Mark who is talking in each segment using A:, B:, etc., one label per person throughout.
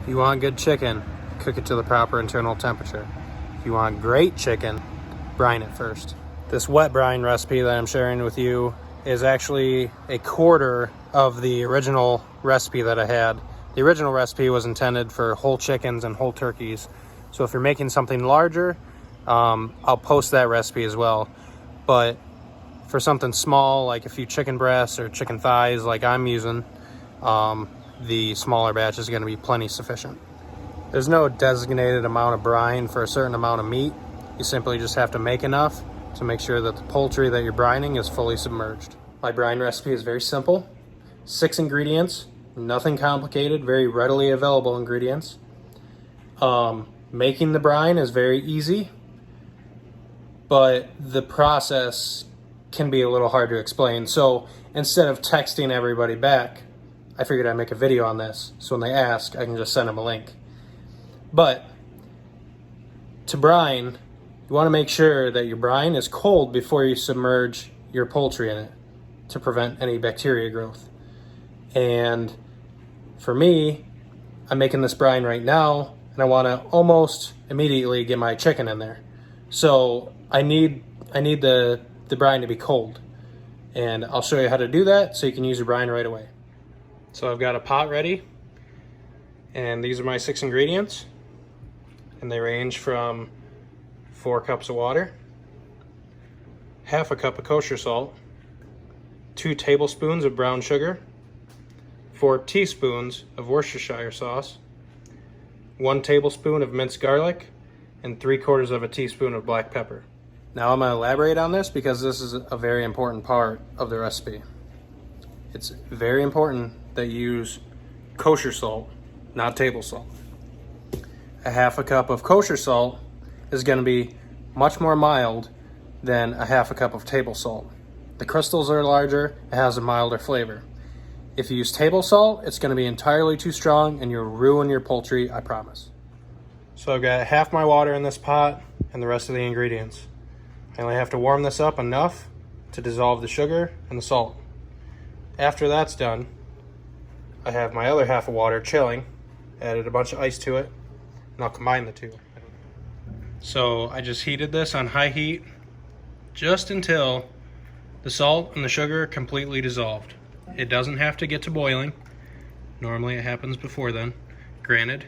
A: If you want good chicken, cook it to the proper internal temperature. If you want great chicken, brine it first. This wet brine recipe that I'm sharing with you is actually a quarter of the original recipe that I had. The original recipe was intended for whole chickens and whole turkeys. So if you're making something larger, I'll post that recipe as well. But for something small, like a few chicken breasts or chicken thighs like I'm using, the smaller batch is going to be plenty sufficient. There's no designated amount of brine for a certain amount of meat. You simply just have to make enough to make sure that the poultry that you're brining is fully submerged. My brine recipe is very simple. 6 ingredients, nothing complicated, very readily available ingredients. Making the brine is very easy, but the process can be a little hard to explain. So instead of texting everybody back, I figured I'd make a video on this. So when they ask, I can just send them a link. But to brine, you want to make sure that your brine is cold before you submerge your poultry in it to prevent any bacteria growth. And for me, I'm making this brine right now, and I want to almost immediately get my chicken in there. So I need the brine to be cold. And I'll show you how to do that so you can use your brine right away. So I've got a pot ready, and these are my 6 ingredients. And they range from 4 cups of water, half a cup of kosher salt, 2 tablespoons of brown sugar, 4 teaspoons of Worcestershire sauce, 1 tablespoon of minced garlic, and 3/4 of a teaspoon of black pepper. Now I'm going to elaborate on this because this is a very important part of the recipe. It's very important that you use kosher salt, not table salt. A half a cup of kosher salt is going to be much more mild than a half a cup of table salt. The crystals are larger, it has a milder flavor. If you use table salt, it's going to be entirely too strong and you'll ruin your poultry, I promise. So I've got half my water in this pot and the rest of the ingredients. I only have to warm this up enough to dissolve the sugar and the salt. After that's done, I have my other half of water chilling, added a bunch of ice to it, and I'll combine the two. So I just heated this on high heat just until the salt and the sugar are completely dissolved. It doesn't have to get to boiling. Normally it happens before then. Granted,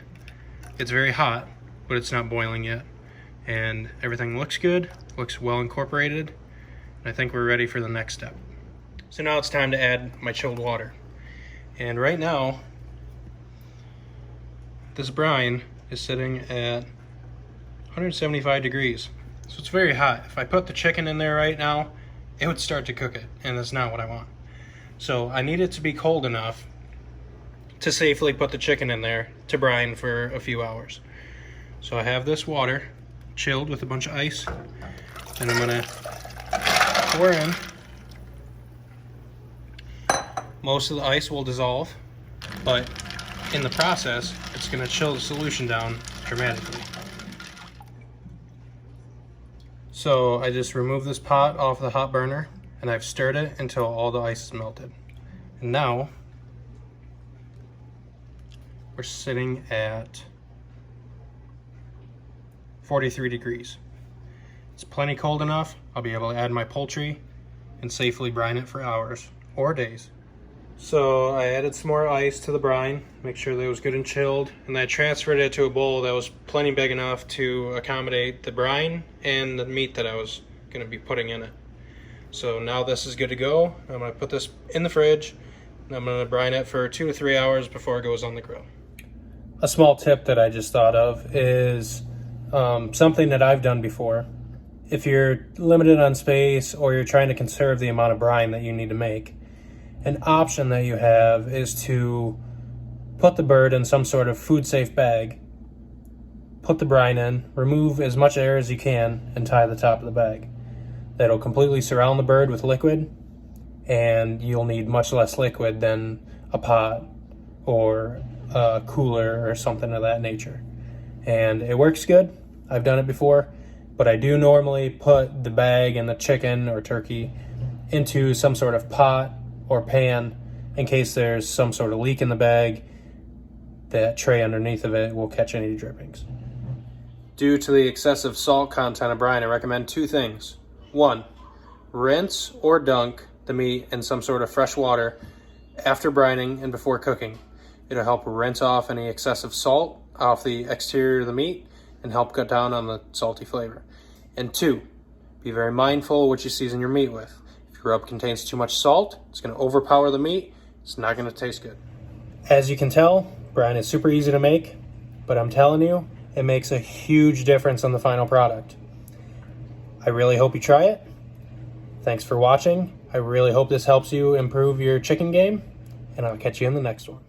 A: it's very hot, but it's not boiling yet. And everything looks good, looks well incorporated, and I think we're ready for the next step. So now it's time to add my chilled water. And right now, this brine is sitting at 175 degrees. So it's very hot. If I put the chicken in there right now, it would start to cook it, and that's not what I want. So I need it to be cold enough to safely put the chicken in there to brine for a few hours. So I have this water chilled with a bunch of ice, and I'm gonna pour in. Most of the ice will dissolve, but in the process, it's gonna chill the solution down dramatically. So I just removed this pot off the hot burner, and I've stirred it until all the ice is melted. And now, we're sitting at 43 degrees. It's plenty cold enough. I'll be able to add my poultry and safely brine it for hours or days. So I added some more ice to the brine, make sure that it was good and chilled, and I transferred it to a bowl that was plenty big enough to accommodate the brine and the meat that I was going to be putting in it. So now this is good to go. I'm going to put this in the fridge, and I'm going to brine it for 2 to 3 hours before it goes on the grill. A small tip that I just thought of is something that I've done before. If you're limited on space or you're trying to conserve the amount of brine that you need to make, an option that you have is to put the bird in some sort of food-safe bag, put the brine in, remove as much air as you can, and tie the top of the bag. That'll completely surround the bird with liquid, and you'll need much less liquid than a pot or a cooler or something of that nature. And it works good. I've done it before, but I do normally put the bag and the chicken or turkey into some sort of pot or pan in case there's some sort of leak in the bag. the tray underneath of it will catch any drippings. Due to the excessive salt content of brine, I recommend 2 things. 1, rinse or dunk the meat in some sort of fresh water after brining and before cooking. It'll help rinse off any excessive salt off the exterior of the meat and help cut down on the salty flavor. And 2, be very mindful of what you season your meat with. If your rub contains too much salt, it's going to overpower the meat. It's not going to taste good. As you can tell, brine is super easy to make, but I'm telling you, it makes a huge difference on the final product. I really hope you try it. Thanks for watching. I really hope this helps you improve your chicken game, and I'll catch you in the next one.